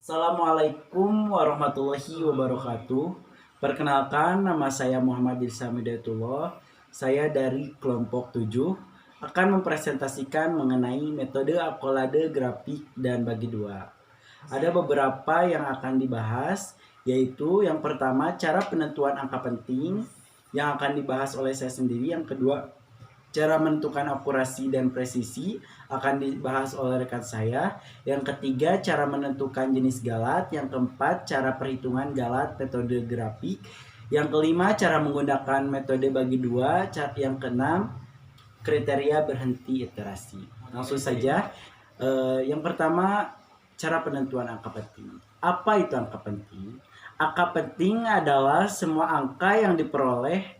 Assalamualaikum warahmatullahi wabarakatuh. Perkenalkan, nama saya Muhammad Ilham Hidayatullah. Saya dari kelompok 7 akan mempresentasikan mengenai metode akolade grafik dan bagi dua. Ada beberapa yang akan dibahas, yaitu yang pertama cara penentuan angka penting yang akan dibahas oleh saya sendiri. Yang kedua, cara menentukan akurasi dan presisi akan dibahas oleh rekan saya. Yang ketiga, cara menentukan jenis galat. Yang keempat, cara perhitungan galat metode grafik. Yang kelima, cara menggunakan metode bagi dua. Yang keenam, kriteria berhenti iterasi. Langsung saja. Yang pertama, cara penentuan angka penting. Apa itu angka penting? Angka penting adalah semua angka yang diperoleh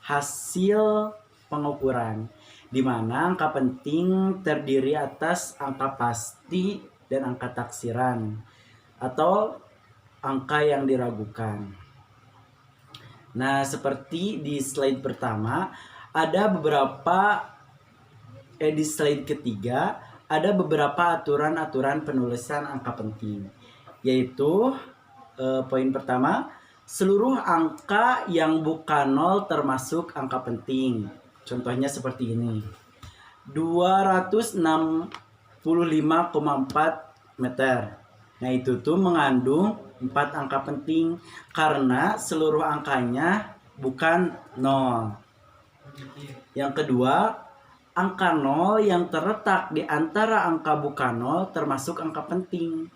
hasil pengukuran, di mana angka penting terdiri atas angka pasti dan angka taksiran atau angka yang diragukan. Nah, seperti di slide pertama ada beberapa di slide ketiga ada beberapa aturan-aturan penulisan angka penting, yaitu poin pertama, seluruh angka yang bukan 0 termasuk angka penting. Contohnya seperti ini. 265,4 meter. Nah, itu tuh mengandung 4 angka penting karena seluruh angkanya bukan 0. Yang kedua, angka 0 yang terletak di antara angka bukan 0 termasuk angka penting,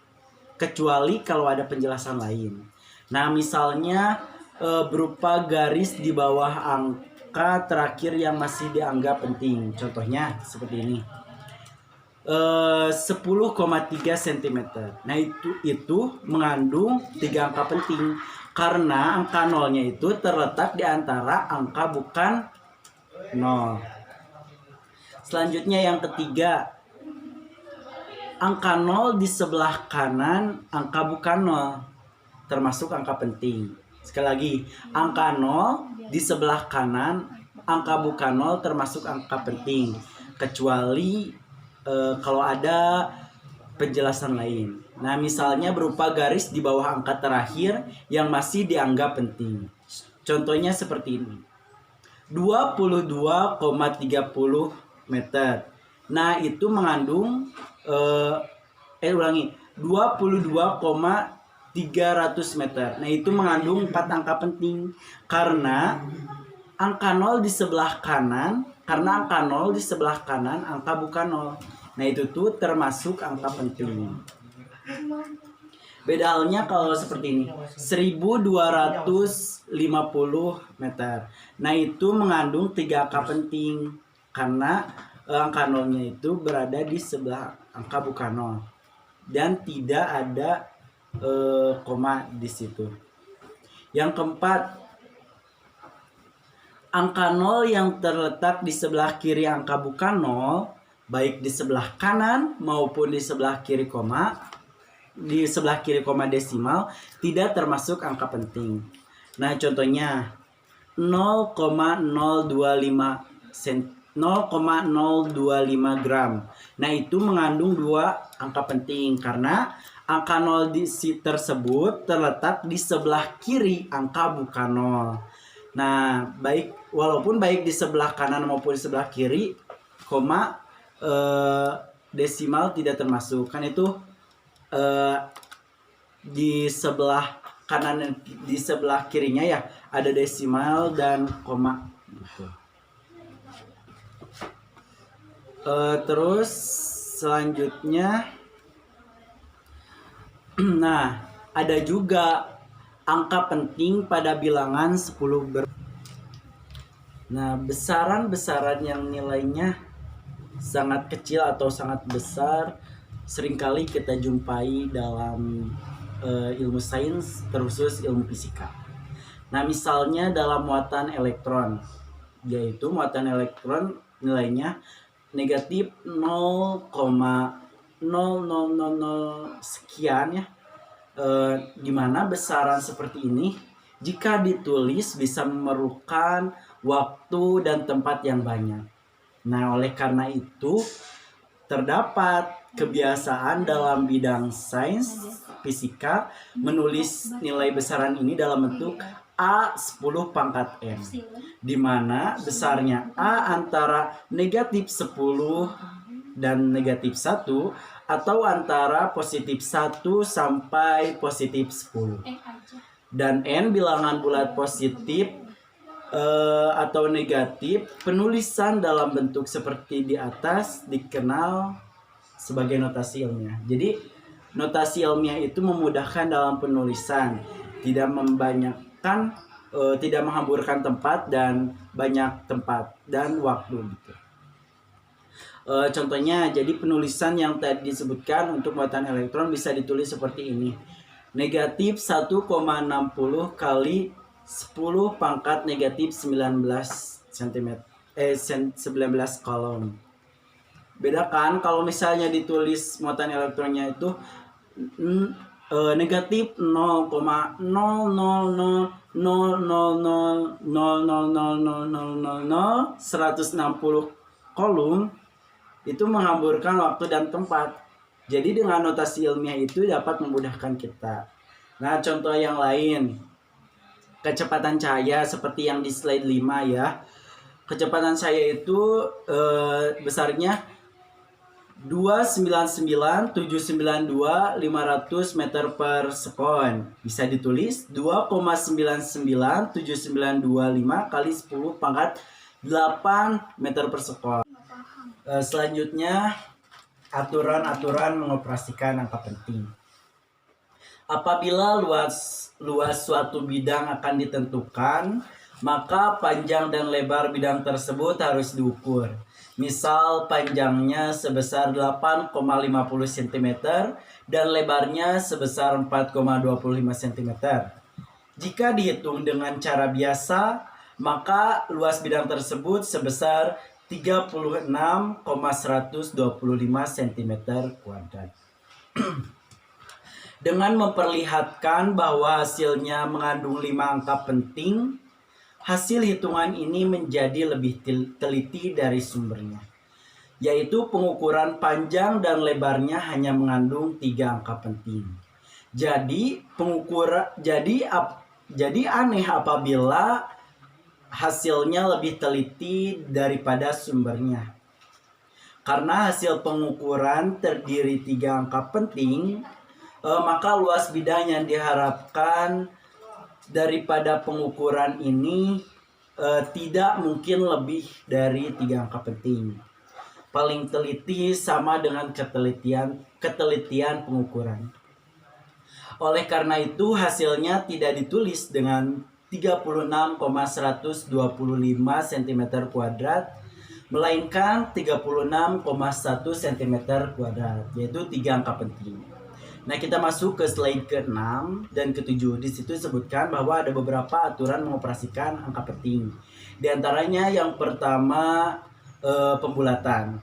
kecuali kalau ada penjelasan lain. Nah, misalnya berupa garis di bawah angka terakhir yang masih dianggap penting. Contohnya seperti ini. 10,3 cm. Nah, itu mengandung 3 angka penting karena angka 0-nya itu terletak di antara angka bukan 0. Selanjutnya yang ketiga, angka 0 di sebelah kanan angka bukan 0 termasuk angka penting. Sekali lagi, angka 0 di sebelah kanan angka bukan 0 termasuk angka penting, kecuali kalau ada penjelasan lain. Nah, misalnya berupa garis di bawah angka terakhir yang masih dianggap penting. Contohnya seperti ini. 22,30 meter. Nah, itu mengandung 22,300 meter. Nah, itu mengandung 4 angka penting karena angka 0 di sebelah kanan, angka bukan 0. Nah, itu tuh termasuk angka penting. Beda halnya kalau seperti ini. 1250 meter. Nah, itu mengandung 3 angka penting karena angka 0-nya itu berada di sebelah angka bukan 0 dan tidak ada koma di situ. Yang keempat, angka 0 yang terletak di sebelah kiri angka bukan 0, baik di sebelah kanan maupun di sebelah kiri koma, desimal, tidak termasuk angka penting. Nah, contohnya 0,025 gram. Nah, itu mengandung 2 angka penting karena angka 0 tersebut terletak di sebelah kiri angka bukan 0. Nah, walaupun baik di sebelah kanan maupun di sebelah kiri, koma desimal tidak termasuk. Kan itu di sebelah kanan, di sebelah kirinya ya ada desimal dan koma gitu. Terus selanjutnya, nah, ada juga angka penting pada bilangan 10 Nah, besaran-besaran yang nilainya sangat kecil atau sangat besar seringkali kita jumpai dalam ilmu sains, terkhusus ilmu fisika. Nah, misalnya dalam muatan elektron, yaitu muatan elektron nilainya negatif 0,0000 sekian ya. Dimana besaran seperti ini jika ditulis bisa memerlukan waktu dan tempat yang banyak. Nah, oleh karena itu terdapat kebiasaan dalam bidang sains fisika menulis nilai besaran ini dalam bentuk A 10 pangkat M, di mana besarnya A antara negatif 10 dan negatif 1 atau antara positif 1 sampai positif 10. Dan N bilangan bulat positif atau negatif. Penulisan dalam bentuk seperti di atas dikenal sebagai notasi ilmiah. Jadi notasi ilmiah itu memudahkan dalam penulisan, tidak membanyakkan, tidak menghamburkan tempat dan banyak tempat dan waktu gitu. Contohnya, jadi penulisan yang tadi disebutkan untuk muatan elektron bisa ditulis seperti ini. Negatif 1,60 kali 10 pangkat negatif 19 cm 19 kolom. Beda kan kalau misalnya ditulis muatan elektronnya itu negatif 0,000000000000000000000 kolom, itu menghamburkan waktu dan tempat. Jadi dengan notasi ilmiah itu dapat memudahkan kita. Nah, contoh yang lain, kecepatan cahaya seperti yang di slide 5 ya. Kecepatan cahaya itu besarnya 299.792.500 meter per sekon. Bisa ditulis 2,99792.5 kali 10 pangkat 8 meter per sekon. Selanjutnya, aturan-aturan mengoperasikan angka penting. Apabila luas suatu bidang akan ditentukan, maka panjang dan lebar bidang tersebut harus diukur. Misal panjangnya sebesar 8,50 cm dan lebarnya sebesar 4,25 cm. Jika dihitung dengan cara biasa, maka luas bidang tersebut sebesar 36,125 cm kuadrat. Dengan memperlihatkan bahwa hasilnya mengandung 5 angka penting, hasil hitungan ini menjadi lebih teliti dari sumbernya, yaitu pengukuran panjang dan lebarnya hanya mengandung 3 angka penting. Jadi aneh apabila hasilnya lebih teliti daripada sumbernya. Karena hasil pengukuran terdiri 3 angka penting, maka luas bidang yang diharapkan daripada pengukuran ini tidak mungkin lebih dari 3 angka penting. Paling teliti sama dengan ketelitian pengukuran. Oleh karena itu hasilnya tidak ditulis dengan 36,125 cm kuadrat, melainkan 36,1 cm kuadrat, yaitu 3 angka penting. Nah, kita masuk ke slide ke-6 dan ke-7. Di situ disebutkan bahwa ada beberapa aturan mengoperasikan angka penting. Di antaranya yang pertama pembulatan.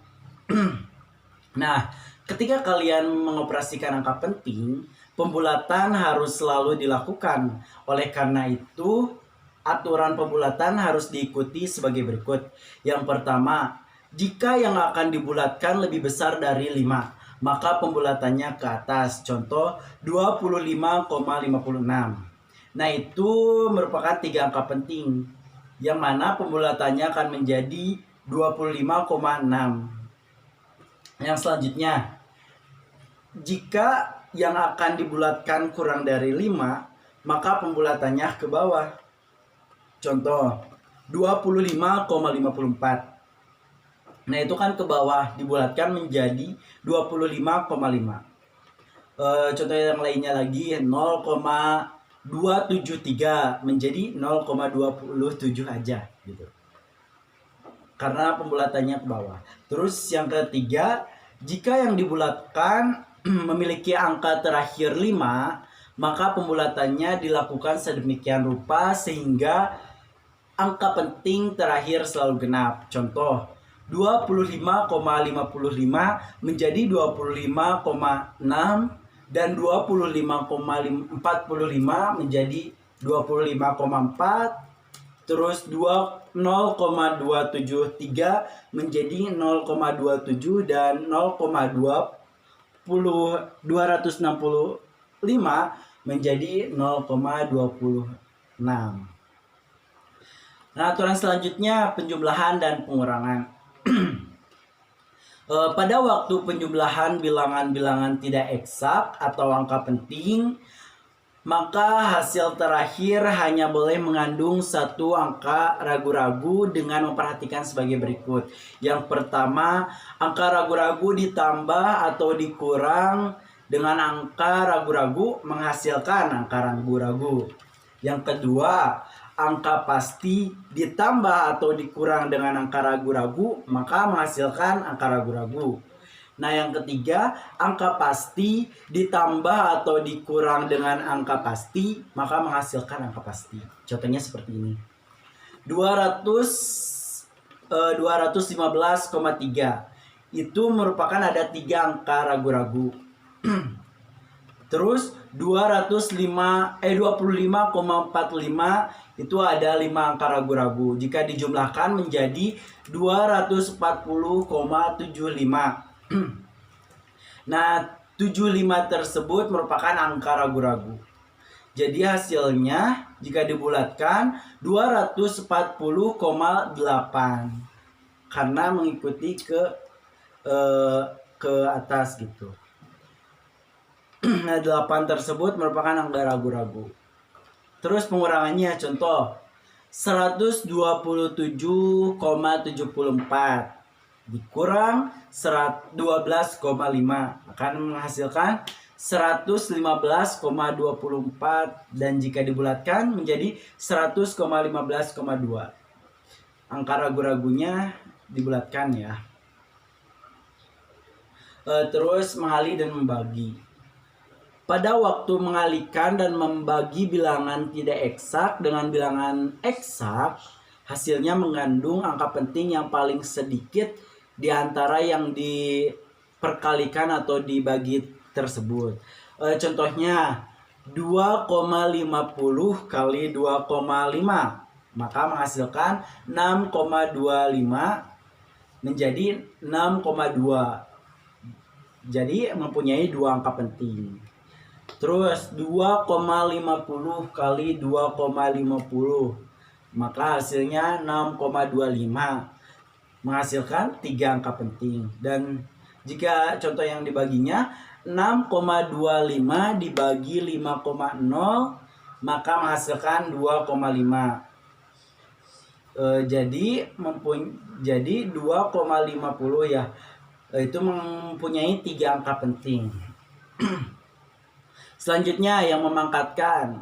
Nah, ketika kalian mengoperasikan angka penting, pembulatan harus selalu dilakukan. Oleh karena itu, aturan pembulatan harus diikuti sebagai berikut. Yang pertama, jika yang akan dibulatkan lebih besar dari 5, maka pembulatannya ke atas. Contoh 25,56. Nah, itu merupakan 3 angka penting, yang mana pembulatannya akan menjadi 25,6. Yang selanjutnya, jika yang akan dibulatkan kurang dari 5, maka pembulatannya ke bawah. Contoh 25,54. Nah, itu kan ke bawah, dibulatkan menjadi 25,5. Contoh yang lainnya lagi, 0,273 menjadi 0,27 aja gitu. Karena pembulatannya ke bawah. Terus yang ketiga, jika yang dibulatkan memiliki angka terakhir 5, maka pembulatannya dilakukan sedemikian rupa sehingga angka penting terakhir selalu genap. Contoh 25,55 menjadi 25,6 dan 25,45 menjadi 25,4, terus 0,273 menjadi 0,27 dan 0,265 menjadi 0,26. Nah, aturan selanjutnya penjumlahan dan pengurangan. Pada waktu penjumlahan bilangan-bilangan tidak eksak atau angka penting, maka hasil terakhir hanya boleh mengandung satu angka ragu-ragu dengan memperhatikan sebagai berikut. Yang pertama, angka ragu-ragu ditambah atau dikurang dengan angka ragu-ragu menghasilkan angka ragu-ragu. Yang kedua, angka pasti ditambah atau dikurang dengan angka ragu-ragu maka menghasilkan angka ragu-ragu. Nah, yang ketiga, angka pasti ditambah atau dikurang dengan angka pasti maka menghasilkan angka pasti. Contohnya seperti ini. 215,3 itu merupakan ada 3 angka ragu-ragu. Terus 25,45 itu ada 5 angka ragu-ragu. Jika dijumlahkan menjadi 240,75. Nah, 75 tersebut merupakan angka ragu-ragu. Jadi hasilnya jika dibulatkan 240,8 karena mengikuti ke atas gitu. Nah, 8 tersebut merupakan angka ragu-ragu. Terus pengurangannya, contoh 127,74 dikurang 12,5 akan menghasilkan 115,24 dan jika dibulatkan menjadi 100,15,2. Angka ragu-ragunya dibulatkan ya. Terus mengalih dan membagi. Pada waktu mengalihkan dan membagi bilangan tidak eksak dengan bilangan eksak, hasilnya mengandung angka penting yang paling sedikit di antara yang diperkalikan atau dibagi tersebut. Contohnya 2,50 kali 2,5 maka menghasilkan 6,25 menjadi 6,2. Jadi mempunyai 2 angka penting. Terus 2,50 kali 2,50 maka hasilnya 6,25 menghasilkan 3 angka penting. Dan jika contoh yang dibaginya 6,25 dibagi 5,0 maka menghasilkan 2,5. Jadi 2,50 ya, itu mempunyai 3 angka penting. Selanjutnya yang memangkatkan.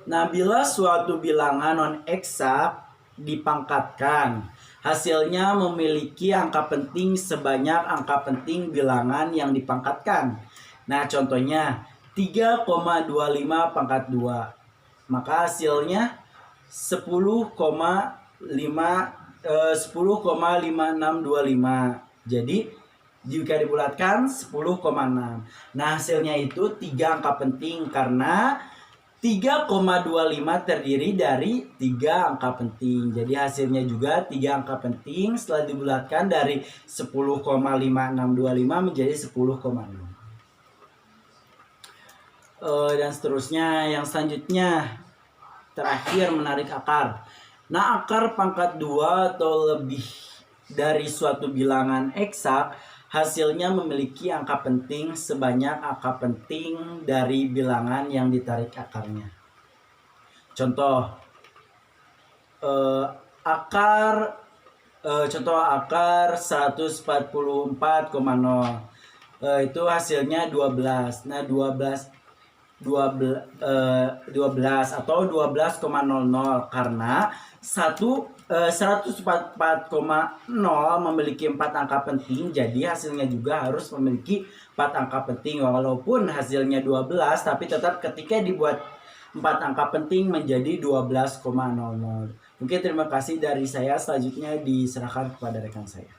Nah, bila suatu bilangan non-eksak dipangkatkan, hasilnya memiliki angka penting sebanyak angka penting bilangan yang dipangkatkan. Nah, contohnya 3,25 pangkat 2. Maka hasilnya 10,5625. Jadi jika dibulatkan 10,6. Nah, hasilnya itu 3 angka penting karena 3,25 terdiri dari 3 angka penting. Jadi hasilnya juga 3 angka penting setelah dibulatkan dari 10,5625 menjadi 10,6. Dan seterusnya. Yang selanjutnya terakhir menarik akar. Nah, akar pangkat 2 atau lebih dari suatu bilangan eksak hasilnya memiliki angka penting sebanyak angka penting dari bilangan yang ditarik akarnya. Contoh akar 144,0 itu hasilnya 12. Nah, 12 atau 12,00 karena 144,0 memiliki 4 angka penting, jadi hasilnya juga harus memiliki 4 angka penting. Walaupun hasilnya 12 tapi tetap ketika dibuat 4 angka penting menjadi 12,00. Mungkin terima kasih dari saya, selanjutnya diserahkan kepada rekan saya.